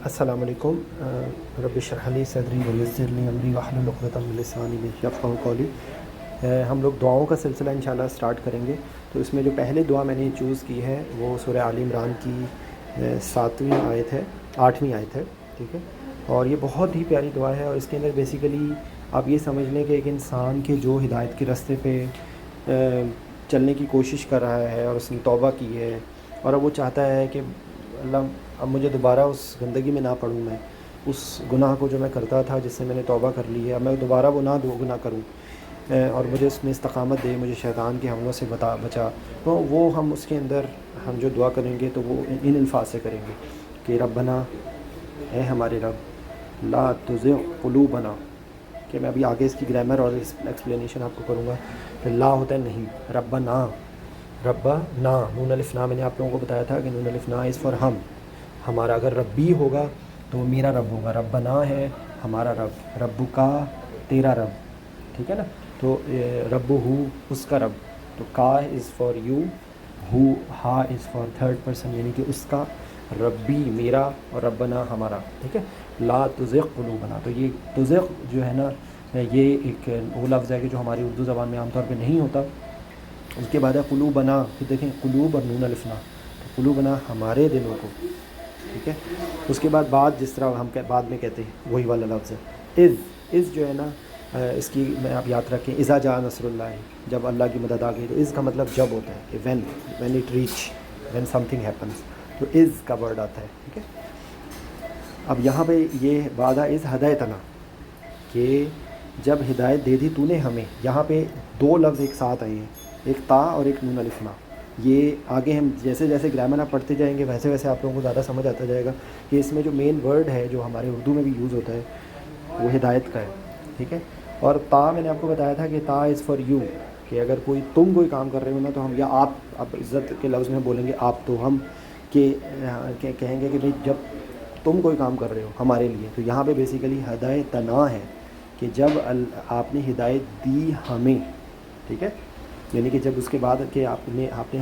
السلام علیکم۔ رب اشرح لی صدری ویسر لی امری واحلل عقدۃ من لسانی یفقہوا قولی۔ ہم لوگ دعاؤں کا سلسلہ انشاءاللہ سٹارٹ کریں گے۔ تو اس میں جو پہلے دعا میں نے چوز کی ہے وہ سورہ آل عمران کی 7ویں آیت ہے، 8ویں آیت ہے، ٹھیک ہے۔ اور یہ بہت ہی پیاری دعا ہے، اور اس کے اندر بیسیکلی آپ یہ سمجھ لیں کہ ایک انسان کے جو ہدایت کے راستے پہ چلنے کی کوشش کر رہا ہے اور اس نے توبہ کی ہے، اور اب وہ چاہتا ہے کہ اللہ اب مجھے دوبارہ اس گندگی میں نہ پڑوں، میں اس گناہ کو جو میں کرتا تھا جس سے میں نے توبہ کر لی ہے، اب میں دوبارہ وہ نہ گناہ کروں، اور مجھے اس میں استقامت دے، مجھے شیطان کے حملوں سے بچا۔ تو وہ ہم اس کے اندر ہم جو دعا کریں گے تو وہ ان الفاظ سے کریں گے کہ ربنا، اے ہمارے رب، لا تزغ قلوبنا، کہ میں ابھی آگے اس کی گرامر اور ایکسپلینیشن آپ کو کروں گا کہ لا ہوتا ہے نہیں، ربنا، ربنا، نون الف نا، میں نے آپ لوگوں کو بتایا تھا کہ نون الف نا از فار ہم، ہمارا اگر ربی ہوگا تو وہ میرا رب ہوگا، ربنا ہے ہمارا رب، رب کا تیرا رب، ٹھیک ہے نا۔ تو رب ہو اس کا رب، تو کا از فار یو، ہو ہا از فار تھرڈ پرسن، یعنی کہ اس کا، ربی میرا، اور ربنا ہمارا، ٹھیک ہے۔ لا تزغ قلوبنا، تو یہ تزغ جو ہے نا، یہ ایک وہ لفظ ہے کہ جو ہماری اردو زبان میں عام طور پہ نہیں ہوتا۔ اس کے بعد ہے قلوبنا، پھر دیکھیں قلوب اور نون الف نا، تو قلوبنا ہمارے دلوں کو، ٹھیک ہے۔ اس کے بعد جس طرح ہم بعد میں کہتے ہیں وہی والا لفظ ہے از جو ہے نا، اس کی میں آپ یاد رکھیں، اذا جاء نصر اللہ، جب اللہ کی مدد آ گئی، تو از کا مطلب جب ہوتا ہے کہ when it reach, when some thing happens, تو از کا ورڈ آتا ہے، ٹھیک ہے۔ اب یہاں پہ یہ وعدہ از ہدایتنا، کہ جب ہدایت دے دی تو نے ہمیں، یہاں پہ دو لفظ ایک ساتھ آئے ہیں، ایک تا اور ایک نون الف نا۔ یہ آگے ہم جیسے جیسے گرامر آپ پڑھتے جائیں گے ویسے ویسے آپ لوگوں کو زیادہ سمجھ آتا جائے گا کہ اس میں جو مین ورڈ ہے جو ہمارے اردو میں بھی یوز ہوتا ہے وہ ہدایت کا ہے، ٹھیک ہے۔ اور تا میں نے آپ کو بتایا تھا کہ تا از فار یو، کہ اگر تم کوئی کام کر رہے ہو نا تو ہم، یا آپ، اب عزت کے لفظ میں بولیں گے آپ، تو ہم کہیں گے کہ بھئی جب تم کوئی کام کر رہے ہو ہمارے لیے، تو یہاں پہ بیسیکلی ہدایتنا ہے کہ جب آپ نے ہدایت دی ہمیں، ٹھیک ہے، یعنی کہ جب اس کے بعد کہ آپ نے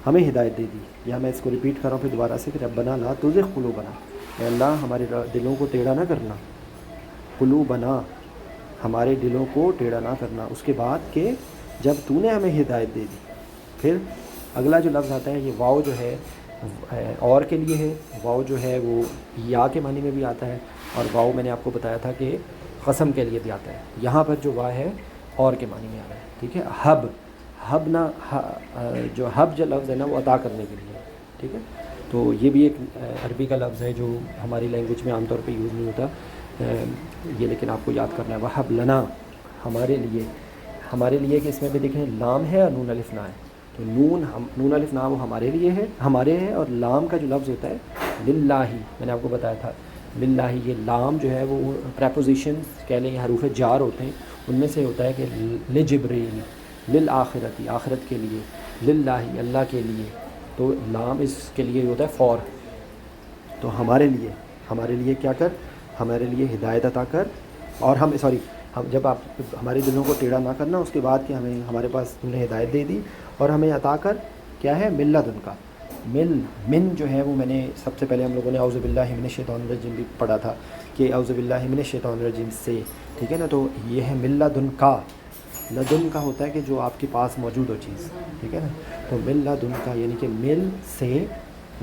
ہمیں ہدایت دے دی، یا میں اس کو ریپیٹ کر رہا ہوں پھر دوبارہ سے کہ ربنا لا تزغ قلوبنا، اے اللہ ہمارے دلوں کو ٹیڑھا نہ کرنا، قلوبنا، ہمارے دلوں کو ٹیڑھا نہ کرنا۔ اس کے بعد کہ جب تو نے ہمیں ہدایت دے دی، پھر اگلا جو لفظ آتا ہے یہ واؤ جو ہے اور کے لیے ہے، واؤ جو ہے وہ یا کے معنی میں بھی آتا ہے، اور واؤ میں نے آپ کو بتایا تھا کہ قسم کے لیے بھی آتا ہے۔ یہاں پر جو وا ہے اور کے معنی میں آ رہا ہے، ٹھیک ہے۔ ہب نا، جو ہب جو لفظ ہے نا وہ عطا کرنے کے لیے، ٹھیک ہے۔ تو یہ بھی ایک عربی کا لفظ ہے جو ہماری لینگویج میں عام طور پہ یوز نہیں ہوتا، یہ لیکن آپ کو یاد کرنا ہے، وہب لنا، ہمارے لیے کہ اس میں بھی دیکھیں لام ہے اور نون الف نا ہے، تو نون الف نا وہ ہمارے لیے ہے، ہمارے ہے، اور لام کا جو لفظ ہوتا ہے للہ، میں نے آپ کو بتایا تھا للہ، یہ لام جو ہے وہ پریپوزیشن کہہ لیں، حروف جار ہوتے ہیں، ان میں سے ہوتا ہے کہ لجبریل، للآخرتی، آخرت کے لیے، للہ، اللہ کے لیے، تو لام اس کے لیے ہوتا ہے فور، تو ہمارے لیے کیا کر، ہمارے لیے ہدایت عطا کر، اور ہم جب آپ ہمارے دلوں کو ٹیڑھا نہ کرنا، اس کے بعد کہ ہمارے پاس تم نے ہدایت دے دی، اور ہمیں عطا کر کیا ہے، من لدن کا، من جو ہے وہ میں نے سب سے پہلے ہم لوگوں نے اعوذ باللہ من الشیطان الرجیم بھی پڑھا تھا کہ اعوذ باللہ من الشیطان الرجیم سے، ٹھیک ہے نا۔ تو یہ ہے من لدن کا، لدن کا ہوتا ہے کہ جو آپ کے پاس موجود ہو چیز، ٹھیک ہے نا۔ تو من لدن کا یعنی کہ مل سے،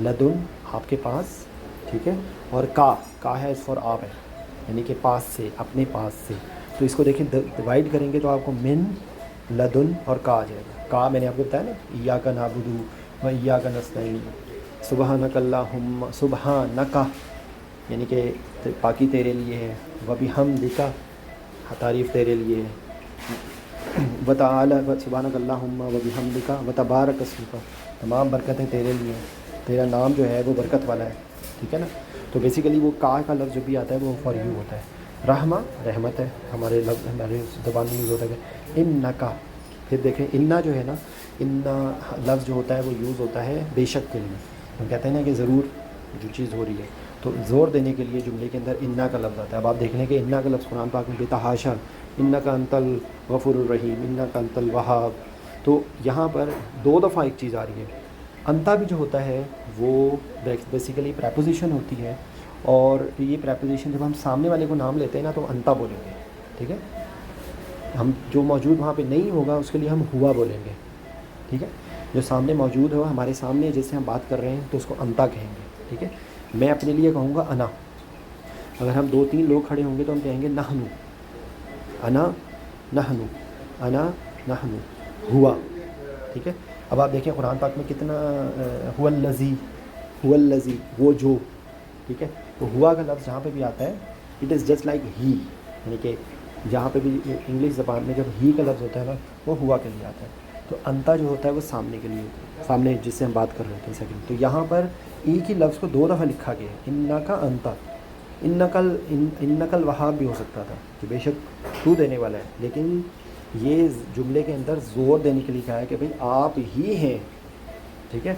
لدن آپ کے پاس، ٹھیک ہے، اور کا ہے اس فار آپ ہے، یعنی کہ پاس سے، اپنے پاس سے۔ تو اس کو دیکھیں ڈیوائڈ کریں گے تو آپ کو من، لدن اور کا آ جائے گا۔ کا میں نے آپ کو بتایا نا، ایاک نعبد و ایاک نستعین، سبحانک اللہم، سبحانک یعنی کہ پاکی تیرے لیے ہے، و بحمدک تعریف تیرے لیے ہے، و تعالی، سبحانک اللہم و بحمدک و تبارک اسمک، تمام برکتیں تیرے لیے ہیں، تیرا نام جو ہے وہ برکت والا ہے، ٹھیک ہے نا۔ تو بیسیکلی وہ کا لفظ جو بھی آتا ہے وہ فار یو ہوتا ہے۔ رحمہ رحمت ہے، ہمارے زبان میں یوز ہوتا ہے۔ انکا، پھر دیکھیں انا جو ہے نا، انا لفظ جو ہوتا ہے وہ یوز ہوتا ہے بے شک کے لیے، ہم کہتے ہیں نا کہ ضرور جو چیز ہو رہی ہے، تو زور دینے کے لیے جملے کے اندر انا کا لفظ آتا ہے۔ اب آپ دیکھ لیں کہ انا کا لفظ قرآن پاک میں بتحاشا، انکا انت الغفور الرحیم، انکا انت الوہاب، تو یہاں پر دو دفعہ ایک چیز آ رہی ہے۔ انتا بھی جو ہوتا ہے وہ بیسیکلی پریپوزیشن ہوتی ہے، اور یہ پریپوزیشن جب ہم سامنے والے کو نام لیتے ہیں نا تو انتا بولیں گے، ٹھیک ہے. ہم جو موجود وہاں پہ نہیں ہوگا اس کے لیے ہم ہوا بولیں گے، ٹھیک ہے. جو سامنے موجود ہو ہمارے سامنے جس سے ہم بات کر رہے ہیں تو اس کو انتا کہیں گے، ٹھیک ہے. میں اپنے لیے کہوں گا انا. اگر ہم 2-3 لوگ کھڑے ہوں گے تو ہم کہیں گے نحنو، انا نحنو، انا نحنو، ہوا، ٹھیک ہے. اب آپ دیکھیں قرآن پاک میں کتنا هو الذی، هو الذی، وہ جو، ٹھیک ہے. تو ہوا کا لفظ جہاں پہ بھی آتا ہے it is just like he, یعنی کہ جہاں پہ بھی انگلش زبان میں جب ہی کا لفظ ہوتا ہے نا وہ ہوا کے لیے آتا ہے. تو انتا جو ہوتا ہے وہ سامنے کے لیے ہوتا ہے، سامنے جس سے ہم بات کر رہے ہوتے ہیں سیکنڈ. تو یہاں پر ایک ہی لفظ کو 2 دفعہ لکھا گیا ہے، انکا انتا. انکل وہاب بھی ہو سکتا تھا کہ بے شک تو دینے والا ہے، لیکن یہ جملے کے اندر زور دینے کے لیے کہا ہے کہ بھئی آپ ہی ہیں، ٹھیک ہے.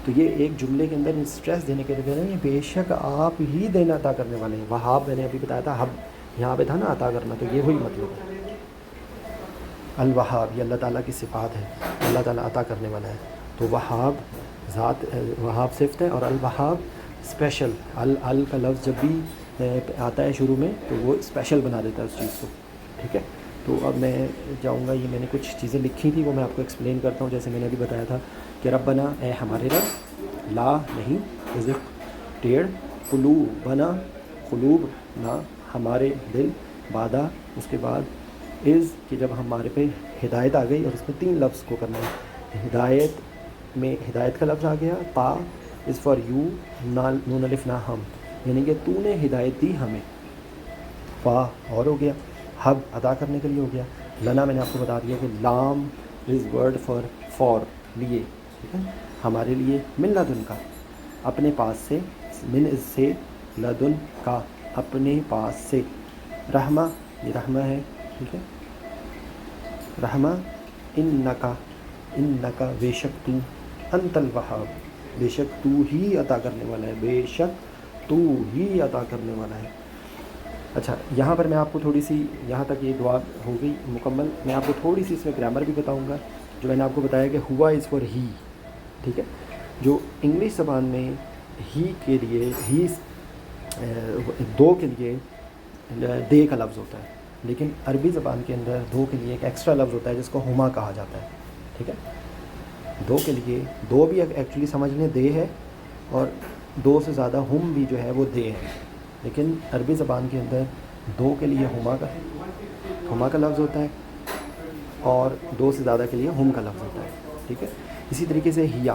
تو یہ ایک جملے کے اندر اسٹریس دینے کے لیے کہہ رہے ہیں بے شک آپ ہی دینا عطا کرنے والے ہیں. وہاب میں نے ابھی بتایا تھا، ہب یہاں پہ تھا نا عطا کرنا، تو یہ وہی مطلب ہے. الوہاب یہ اللہ تعالیٰ کی صفات ہے، اللہ تعالیٰ عطا کرنے والا ہے. تو وہاب ذات، وہاب صفت ہے، اور الوہاب اسپیشل. ال کا لفظ جب بھی آتا ہے شروع میں تو وہ اسپیشل بنا دیتا ہے اس چیز کو، ٹھیک ہے. تو اب میں جاؤں گا، یہ میں نے کچھ چیزیں لکھی تھی وہ میں آپ کو ایکسپلین کرتا ہوں. جیسے میں نے ابھی بتایا تھا کہ ربنا اے ہمارے رب، لا نہیں، رزق ٹیڑھ، قلوبنا قلوب نہ ہمارے دل، بادہ اس کے بعد، از کہ جب ہمارے پہ ہدایت آ گئی. اور اس میں 3 لفظ کو کرنا ہے. ہدایت میں ہدایت کا لفظ آ گیا، تا از فار یو، نون الف نہ ہم، یعنی کہ تو نے ہدایت دی ہمیں. فا اور ہو گیا، حب ادا کرنے کے لیے ہو گیا. لنا میں نے آپ کو بتا دیا کہ لام از ورڈ فار لیے، ٹھیک ہے، ہمارے لیے. من لدن کا اپنے پاس سے، من از سے، لدن کا اپنے پاس سے. رحمہ یہ رحمہ ہے، ٹھیک ہے. رحمہ انکا، انکا بے شک تو، انت الوہاب بے شک تو ہی عطا کرنے والا ہے، بے شک تو ہی عطا کرنے والا ہے. اچھا یہاں پر میں آپ کو تھوڑی سی، یہاں تک یہ دعا ہو گئی مکمل. میں آپ کو تھوڑی سی اس میں گرامر بھی بتاؤں گا. جو میں نے آپ کو بتایا کہ ہوا از فار ہی، ٹھیک ہے. جو انگلش زبان میں ہی کے لیے، ہی دو کے لیے دے کا لفظ ہوتا ہے، لیکن عربی زبان کے اندر دو کے لیے ایک ایکسٹرا لفظ ہوتا ہے جس کو ہما کہا جاتا ہے، ٹھیک ہے. دو کے لیے، دو بھی ایکچولی سمجھ لیں دے ہے، اور 2 سے زیادہ ہم بھی جو ہے وہ دے ہے. لیکن عربی زبان کے اندر 2 کے لیے ہما کا لفظ ہوتا ہے، اور 2 سے زیادہ کے لیے ہم کا لفظ ہوتا ہے، ٹھیک ہے. اسی طریقے سے ہیا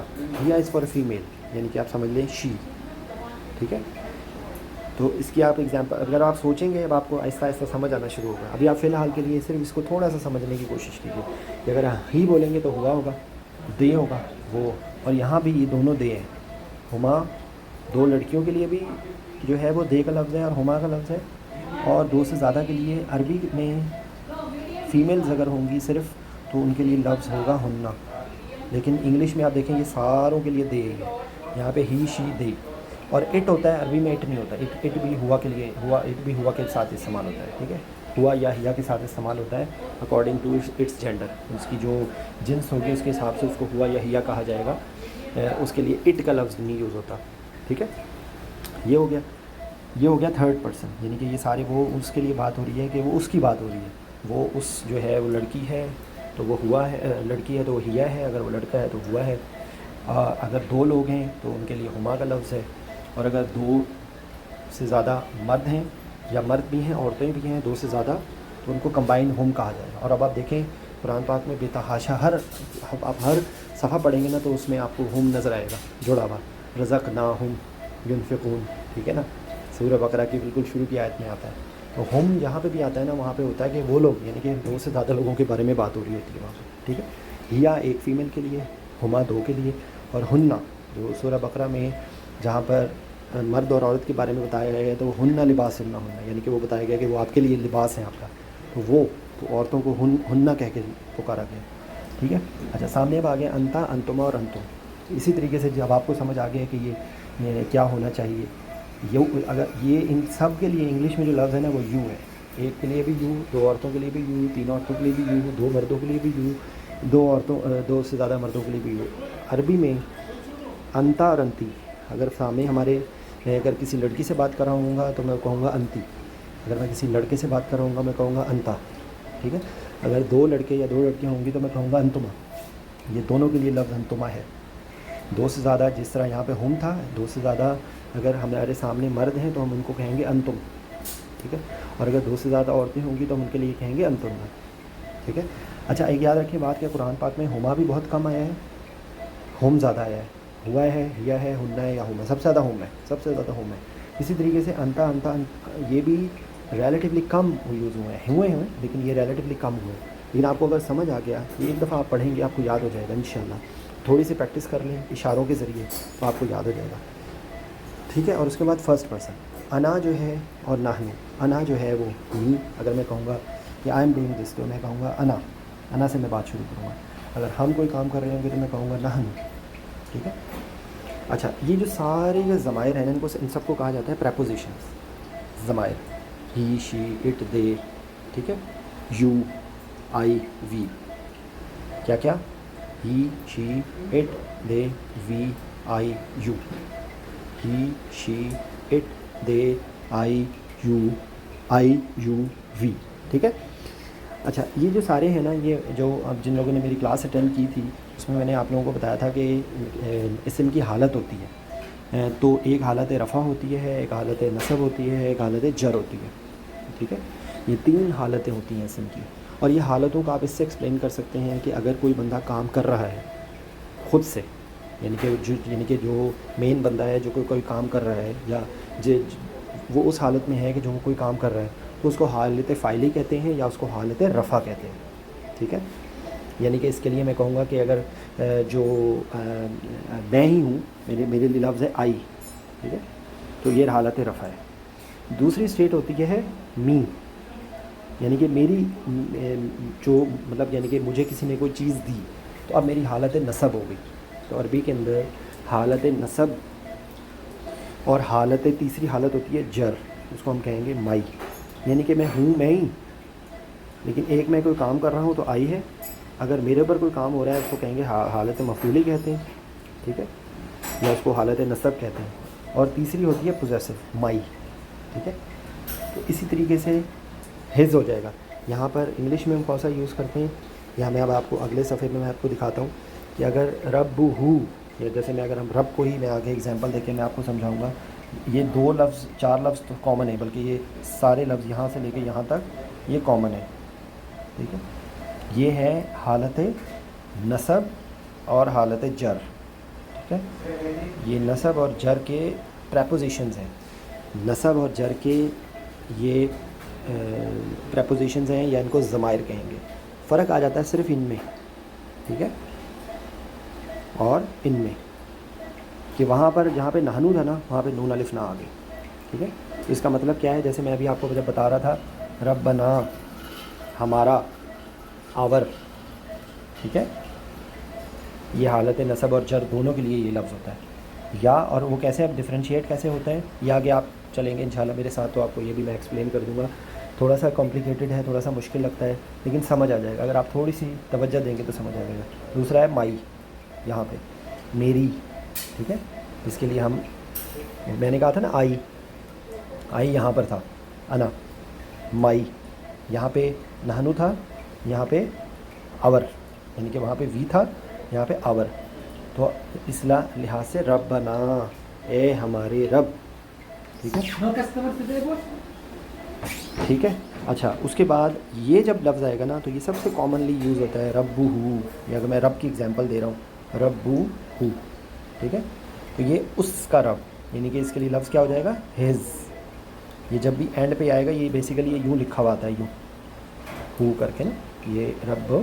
از فار فیمیل، یعنی کہ آپ سمجھ لیں شی، ٹھیک ہے. تو اس کی آپ ایگزامپل اگر آپ سوچیں گے اب آپ کو آہستہ آہستہ سمجھ آنا شروع ہوگا. ابھی آپ فی الحال کے لیے صرف اس کو تھوڑا سا سمجھنے کی کوشش کیجیے کہ اگر ہی بولیں گے تو ہوا ہوگا، دے ہوگا وہ، اور یہاں بھی یہ دونوں دے ہیں. ہما 2 لڑکیوں کے لیے بھی جو ہے وہ دے کا لفظ ہے اور ہما کا لفظ ہے، اور 2 سے زیادہ کے لیے عربی میں فیمیلز اگر ہوں گی صرف تو ان کے لیے لفظ ہوگا ہننا. لیکن انگلش میں آپ دیکھیں یہ ساروں کے لیے دے ہے، یہاں پہ ہی شی دے. اور اٹ ہوتا ہے، عربی میں اٹ نہیں ہوتا. اٹ بھی ہوا کے لیے، اٹ بھی ہوا کے ساتھ استعمال ہوتا ہے، ٹھیک ہے. ہوا یا ہیا کے ساتھ استعمال ہوتا ہے اکارڈنگ ٹو اٹس جینڈر. اس کی جو جنس ہوگی اس کے حساب سے اس کو ہوا یا ہیا کہا جائے گا. اس کے لیے اٹ کا لفظ نہیں یوز ہوتا، ٹھیک ہے. یہ ہو گیا، یہ ہو گیا تھرڈ پرسن، یعنی کہ یہ سارے وہ اس کے لیے بات ہو رہی ہے کہ وہ اس کی بات ہو رہی ہے. وہ اس جو ہے وہ لڑکی ہے تو وہ ہوا ہے، لڑکی ہے تو وہ ہیا ہے، اگر وہ لڑکا ہے تو ہوا ہے. اگر 2 لوگ ہیں تو ان کے لیے ہما کا لفظ ہے، اور اگر 2 سے زیادہ مرد ہیں یا مرد بھی ہیں عورتیں بھی ہیں 2 سے زیادہ تو ان کو کمبائن ہم کہا جائے گا. اور اب آپ دیکھیں قرآن پاک میں بے تحاشا آپ ہر صفحہ پڑھیں گے نا تو اس میں آپ کو ہم نظر آئے گا جڑا ہوا. رزقناہم ینفقون، ٹھیک ہے نا، سورہ بقرہ کی بالکل شروع کی آیت میں آتا ہے. تو ہم جہاں پہ بھی آتا ہے نا وہاں پہ ہوتا ہے کہ وہ لوگ، یعنی کہ 2 سے زیادہ لوگوں کے بارے میں بات ہو رہی ہوتی ہے وہاں پہ، ٹھیک ہے. ہیا ایک فیمیل کے لیے، ہما 2 کے لیے، اور ہننا جو سورہ بقرہ میں جہاں پر مرد اور عورت کے بارے میں بتایا گیا ہے تو وہ ہننا لباس ہننا ہننا، یعنی کہ وہ بتایا گیا کہ وہ آپ کے لیے لباس ہیں آپ کا. تو وہ تو عورتوں کو ہننا کہہ کے پکارا گیا، ٹھیک ہے. اچھا سامنے اب آ گیا انتا، انتما اور انتم. اسی طریقے سے جب آپ کو سمجھ آ گیا کہ یہ کیا ہونا چاہیے، یو، اگر یہ ان سب کے لیے انگلش میں جو لفظ ہے نا وہ یو ہے. ایک کے لیے بھی یو، 2 عورتوں کے لیے بھی یو، 3 عورتوں کے لیے بھی یو، 2 مردوں کے لیے بھی یو، 2 سے زیادہ مردوں کے لیے بھی یو. عربی میں انتا اور انتی اگر سامنے ہمارے میں اگر کسی لڑکی سے بات کر رہا ہوں گا تو میں کہوں گا انتی، اگر میں کسی لڑکے سے بات کر رہا ہوں گا میں کہوں گا انتا، ٹھیک ہے. اگر دو لڑکے یا دو لڑکیاں ہوں گی تو میں کہوں گا انتما. یہ دونوں کے لیے لفظ انتما ہے. دو سے زیادہ، جس طرح یہاں پہ ہم تھا، دو سے زیادہ اگر ہمارے سامنے مرد ہیں تو ہم ان کو کہیں گے انتم، ٹھیک ہے. اور اگر دو سے زیادہ عورتیں ہوں گی تو ہم ان کے لیے کہیں گے انتما، ٹھیک ہے. اچھا ایک یاد رکھیں بات کہ قرآن پاک میں ہما بھی بہت کم آیا ہے، ہم زیادہ آیا ہے. ہوا ہے، ہیا ہے، ہننا ہے یا ہم ہے، سب سے زیادہ ہم ہے، سب سے زیادہ ہم ہے. اسی طریقے سے انتا انتا یہ بھی ریلیٹیولی کم یوز ہوئے ہیں لیکن یہ ریلیٹیولی کم ہوئے. لیکن آپ کو اگر سمجھ آ گیا، یہ ایک دفعہ آپ پڑھیں گے آپ کو یاد ہو جائے گا انشاءاللہ. تھوڑی سی پریکٹس کر لیں اشاروں کے ذریعے تو آپ کو یاد ہو جائے گا، ٹھیک ہے. اور اس کے بعد فرسٹ پرسن انا جو ہے اور نحن. انا جو ہے وہ می، اگر میں کہوں گا کہ آئی ایم ڈوئنگ دس تو میں کہوں گا انا، انا سے میں بات شروع کروں گا. اگر ہم کوئی کام کر رہے ہوں گے تو میں کہوں گا نحن، ٹھیک ہے. اچھا یہ جو سارے یہ ضمائر ہیں ان سب کو کہا جاتا ہے prepositions. ضمائر he, she, it, they, ٹھیک ہے. You, I, we. کیا کیا؟ He, she, it, they, we, I, you. He, she, it, they, I, you, I, you, we, ٹھیک ہے. اچھا یہ جو سارے ہیں نا، یہ جو اب جن لوگوں نے میری کلاس اٹینڈ کی تھی اس میں نے آپ لوگوں کو بتایا تھا کہ اسم کی حالت ہوتی ہے. تو ایک حالت رفع ہوتی ہے، ایک حالت نصب ہوتی ہے، ایک حالت جر ہوتی ہے، ٹھیک ہے. یہ تین حالتیں ہوتی ہیں اسم کی. اور یہ حالتوں کا آپ اس سے ایکسپلین کر سکتے ہیں کہ اگر کوئی بندہ کام کر رہا ہے خود سے، یعنی کہ جو مین بندہ ہے جو کوئی کام کر رہا ہے یا وہ اس حالت میں ہے کہ جو وہ کوئی کام کر رہا ہے تو اس کو حالت فاعلی کہتے ہیں یا اس کو حالت رفع کہتے ہیں، ٹھیک ہے. یعنی کہ اس کے لیے میں کہوں گا کہ اگر جو میں ہی ہوں، میرے لیے لفظ ہے آئی، ٹھیک ہے، تو یہ حالت رفع ہے. دوسری اسٹیٹ ہوتی ہے می، یعنی کہ میری جو مطلب یعنی کہ مجھے کسی نے کوئی چیز دی تو اب میری حالت نصب ہو گئی. تو عربی کے اندر حالت نصب اور حالت تیسری حالت ہوتی ہے جر، اس کو ہم کہیں گے مائی. یعنی کہ میں ہوں میں ہی، لیکن ایک میں کوئی کام کر رہا ہوں تو آئی ہے. اگر میرے اوپر کوئی کام ہو رہا ہے اس کو کہیں گے حالت مفعولی کہتے ہیں، ٹھیک ہے، یا اس کو حالت نصب کہتے ہیں. اور تیسری ہوتی ہے پوزیسو، مائی، ٹھیک ہے. تو اسی طریقے سے ہز ہو جائے گا. یہاں پر انگلش میں ہم کون سا یوز کرتے ہیں، یہاں میں اب آپ کو اگلے صفحے میں آپ کو دکھاتا ہوں کہ اگر رب ہو، یا جیسے میں اگر ہم رب کو ہی میں آگے ایگزامپل دے کے میں آپ کو سمجھاؤں گا. یہ دو لفظ، چار لفظ تو کامن ہے، بلکہ یہ سارے لفظ یہاں سے لے کے یہاں تک یہ کامن ہے، ٹھیک ہے. یہ ہے حالت نصب اور حالت جر، ٹھیک ہے. یہ نصب اور جر کے پریپوزیشنز ہیں. نصب اور جر کے یہ پریپوزیشنز ہیں یا ان کو ضمائر کہیں گے. فرق آ جاتا ہے صرف ان میں، ٹھیک ہے، اور ان میں، کہ وہاں پر جہاں پہ نحنو تھا نا وہاں پہ نون الف نہ آ گئی، ٹھیک ہے. اس کا مطلب کیا ہے، جیسے میں ابھی آپ کو جب بتا رہا تھا ربنا، ہمارا، آور، ٹھیک ہے. یہ حالت نصب اور جر دونوں کے لیے یہ لفظ ہوتا ہے. یا اور وہ کیسے اب ڈفرینشیٹ کیسے ہوتا ہے یہ آگے آپ چلیں گے انشاءاللہ میرے ساتھ تو آپ کو یہ بھی میں ایکسپلین کر دوں گا. تھوڑا سا کمپلیکیٹڈ ہے، تھوڑا سا مشکل لگتا ہے، لیکن سمجھ آ جائے گا اگر آپ تھوڑی سی توجہ دیں گے تو سمجھ آ جائے گا. دوسرا ہے مائی، یہاں پہ میری، ٹھیک ہے. اس کے لیے میں نے کہا تھا نا آئی یہاں پر تھا انا، مائی یہاں پہ نحنو تھا، یہاں پہ آور، یعنی کہ وہاں پہ وی تھا، یہاں پہ آور. تو اس لحاظ سے ربنا، اے ہمارے رب، ٹھیک ہے، ٹھیک ہے. اچھا اس کے بعد یہ جب لفظ آئے گا نا تو یہ سب سے کامنلی یوز ہوتا ہے ربو ہو، یا اگر میں رب کی اگزامپل دے رہا ہوں ربو ہو، ٹھیک ہے. تو یہ اس کا رب، یعنی کہ اس کے لیے لفظ کیا ہو جائے گا، ہز. یہ جب بھی اینڈ پہ آئے گا یہ بیسیکلی یہ یوں لکھا ہوا آتا ہے، یوں ہو کر کے نا، یہ رب ہو،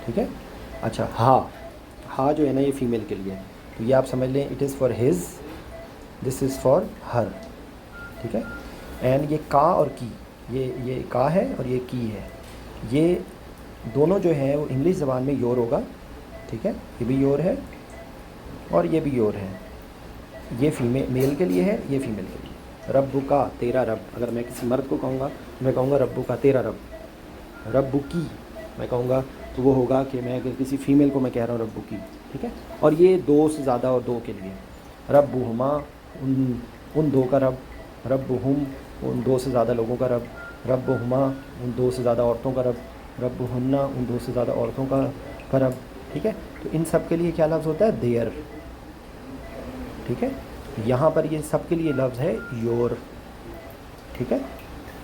ٹھیک ہے. اچھا ہا جو ہے نا یہ فیمیل کے لیے، تو یہ آپ سمجھ لیں it is for his, this is for her, ٹھیک ہے. اینڈ یہ کا اور کی، یہ کا ہے اور یہ کی ہے. یہ دونوں جو ہیں وہ انگلش زبان میں یور ہوگا، ٹھیک ہے. یہ بھی یور ہے اور یہ بھی یور ہے. یہ میل کے لیے ہے، یہ فیمیل کے لیے. ربو کا، تیرا رب. اگر میں کسی مرد کو کہوں گا تو میں کہوں گا ربو کا، تیرا رب. ربو کی میں کہوں گا تو وہ ہوگا کہ میں اگر کسی فیمیل کو میں کہہ رہا ہوں ربو کی، ٹھیک ہے. اور یہ دو سے زیادہ اور دو کے لیے ربو ہما، ان دو کا رب، ربہم ان دو سے زیادہ لوگوں کا رب، ربہما ان دو سے زیادہ عورتوں کا رب، ربہن ان دو سے زیادہ عورتوں کا رب. ٹھیک ہے، تو ان سب کے لیے کیا لفظ ہوتا ہے؟ دیئر. ٹھیک ہے، یہاں پر یہ سب کے لیے لفظ ہے یور. ٹھیک ہے،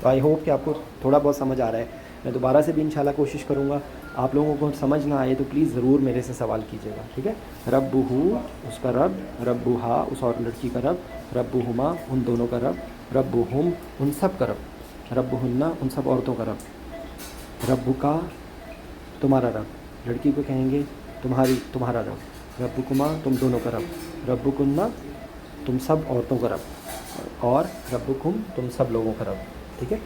تو آئی ہوپ کہ آپ کو تھوڑا بہت سمجھ آ رہا ہے. میں دوبارہ سے بھی انشاءاللہ کوشش کروں گا. آپ لوگوں کو سمجھ نہ آئے تو پلیز ضرور میرے سے سوال کیجیے گا. ٹھیک ہے، ربہو اس کا رب، ربہا اس اور لڑکی کا رب، ربہما ان دونوں کا رب، ربہم ان سب کا رب، ربہن ان سب عورتوں کا رب، ربکا تمہارا رب، لڑکی کو کہیں گے تمہارا رب، ربکما تم دونوں کا رب، ربکنہ تم سب عورتوں کا رب، اور ربکم تم سب لوگوں کا رب. ٹھیک ہے،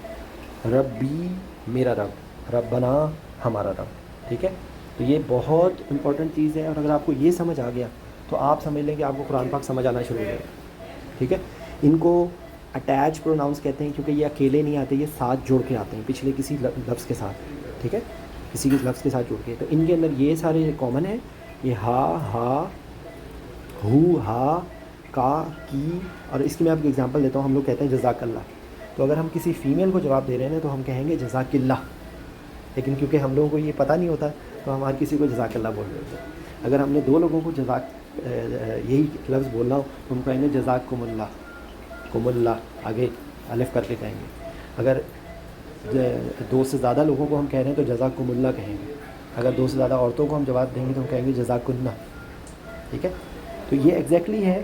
ربی میرا رب، ربنا ہمارا رب. ٹھیک ہے، تو یہ بہت امپورٹنٹ چیز ہے، اور اگر آپ کو یہ سمجھ آ گیا تو آپ سمجھ لیں کہ آپ کو قرآن پاک سمجھ آنا شروع ہو جائے گا. ٹھیک ہے، ان کو اٹیچ پروناؤنس کہتے ہیں کیونکہ یہ اکیلے نہیں آتے، یہ ساتھ جوڑ کے آتے ہیں پچھلے کسی لفظ کے ساتھ. ٹھیک ہے، کسی کے لفظ کے ساتھ جوڑ کے، تو ان کے اندر یہ سارے کامن ہیں. یہ ہا ہو، ہا، کا، کی، اور اس کی میں آپ کو اگزامپل دیتا ہوں. ہم لوگ کہتے ہیں جزاک اللہ، تو اگر ہم کسی فیمیل کو جواب دے رہے ہیں تو ہم کہیں گے جزاک اللہ، لیکن کیونکہ ہم لوگوں کو یہ پتہ نہیں ہوتا تو ہم ہر کسی کو جزاک اللہ بول دیتے ہیں. اگر ہم نے دو لوگوں کو یہی لفظ بولنا ہو تو ہم کہیں گے جزاک کم اللہ، کم اللہ آگے الف کر کے کہیں گے. اگر دو سے زیادہ لوگوں کو ہم کہہ رہے ہیں تو جزاک کم اللہ کہیں گے. اگر دو سے زیادہ عورتوں کو ہم جواب دیں گے تو ہم کہیں گے جزاک کنہ. ٹھیک ہے، تو یہ ایگزیکٹلی ہے.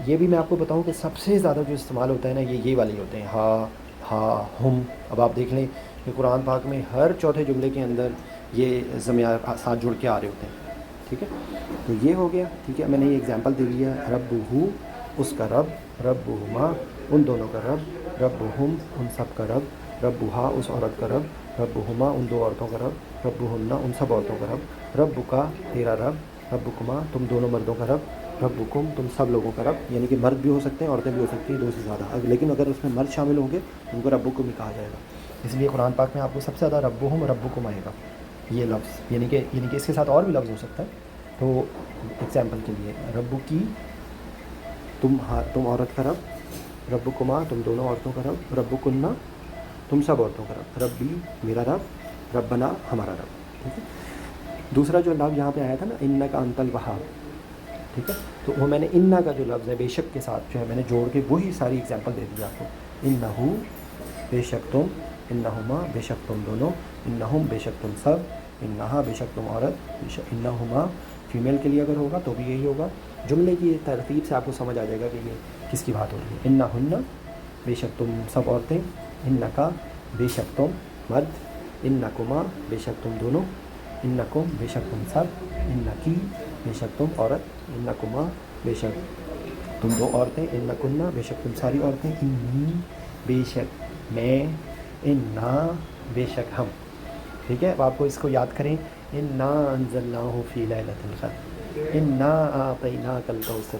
یہ بھی میں آپ کو بتاؤں کہ سب سے زیادہ جو استعمال ہوتا ہے نا یہ والے ہوتے ہیں، ہا ہم. اب آپ دیکھ لیں کہ قرآن پاک میں ہر چوتھے جملے کے اندر یہ ضمیر ساتھ جڑ کے آ رہے ہوتے ہیں. ٹھیک ہے، تو یہ ہو گیا. ٹھیک ہے، میں نے یہ اگزامپل دے دیا. ربہو اس کا رب، ربہما ان دونوں کا رب، ربہم ان سب کا رب، ربہا اس عورت کا رب، ربہما ان دو عورتوں کا رب، ربہن ان سب عورتوں کا رب، ربکا تیرا رب، ربکما تم دونوں مردوں کا رب، ربکم تم سب لوگوں کا رب. یعنی کہ مرد بھی ہو سکتے ہیں، عورتیں بھی ہو سکتی ہیں، دو سے زیادہ. لیکن اگر اس میں مرد شامل ہوں گے تو ان کو ربکم ہی کہا جائے گا. اس لیے قرآن پاک میں آپ کو سب سے زیادہ ربہم ربکم آئے گا یہ لفظ. یعنی کہ اس کے ساتھ اور بھی لفظ ہو سکتا ہے. تو ایگزامپل کے لیے ربکی تم عورت کا رب، ربکما تم دونوں عورتوں کا رب، ربکنہ تم سب عورتوں کا رب، ربی میرا رب، ربنا ہمارا رب. ٹھیک ہے، دوسرا جو لفظ یہاں پہ آیا تھا نا انک انت الوہاب، ٹھیک ہے، تو وہ میں نے انا کا جو لفظ ہے بے شک کے ساتھ جو ہے میں نے جوڑ کے وہی ساری ایگزامپل دے دی آپ کو. انہو بے شک تم، انہما بے شک تم دونوں، انہم بے شک تم سب، انہا بے شک تم عورت، انہما فیمیل کے لیے اگر ہوگا تو بھی یہی ہوگا. جملے کی ترتیب سے آپ کو سمجھ آ جائے گا کہ یہ کس کی بات ہو رہی ہے. انہن بے شک تم سب عورتیں، انکا بے شک تم مرد، انکما بے شک تم دونوں، انکم بے شک تم سب، انکی بے شک تم عورت، انکما بے شک تم دو عورتیں، انکنہ بے شک تم ساری عورتیں، انی بے شک میں، انا بے شک ہم. ٹھیک ہے، اب آپ کو اس کو یاد کریں. انا انزلناہ فی لیلۃ القدر، انا اعطیناک الکوثر.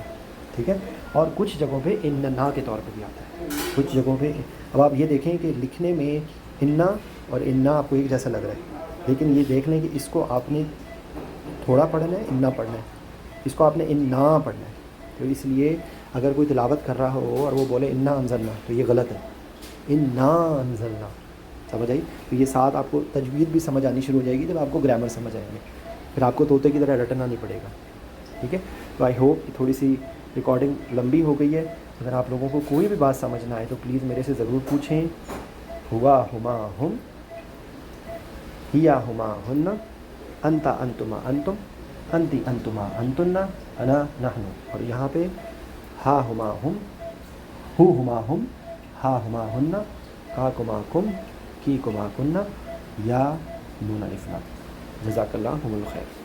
ٹھیک ہے، اور کچھ جگہوں پہ اننا کے طور پہ بھی آتا ہے، کچھ جگہوں پہ. اب آپ یہ دیکھیں کہ لکھنے میں انا اور انا آپ کو ایک جیسا لگ رہا ہے، لیکن یہ دیکھ لیں کہ اس کو آپ نے تھوڑا پڑھنا ہے، انا پڑھنا ہے، اس کو آپ نے انا پڑھنا ہے. تو اس لیے اگر کوئی تلاوت کر رہا ہو اور وہ بولے انا انزلنا تو یہ غلط ہے. انا انزلنا، سمجھ آئی؟ تو یہ ساتھ آپ کو تجوید بھی سمجھ آنی شروع ہو جائے گی جب آپ کو گرامر سمجھ آئیں گے، پھر آپ کو طوطے کی طرح رٹنا نہیں پڑے گا. ٹھیک ہے، تو آئی ہوپ کہ تھوڑی سی ریکارڈنگ لمبی ہو گئی ہے. اگر آپ لوگوں کو کوئی بھی بات سمجھ نہ آئے تو پلیز میرے سے ضرور پوچھیں. ہوا ہما ہم، ہیا ہما ہن، انتا انتما انتم، انتی انتما انتن، انا نحن. اور یہاں پہ ہا ہما ہم، ہو ہما ہم، ہا ہما ہن، کا کما کم، کی کما کنہ، یا نون الف لام. جزاک اللہ الخیر.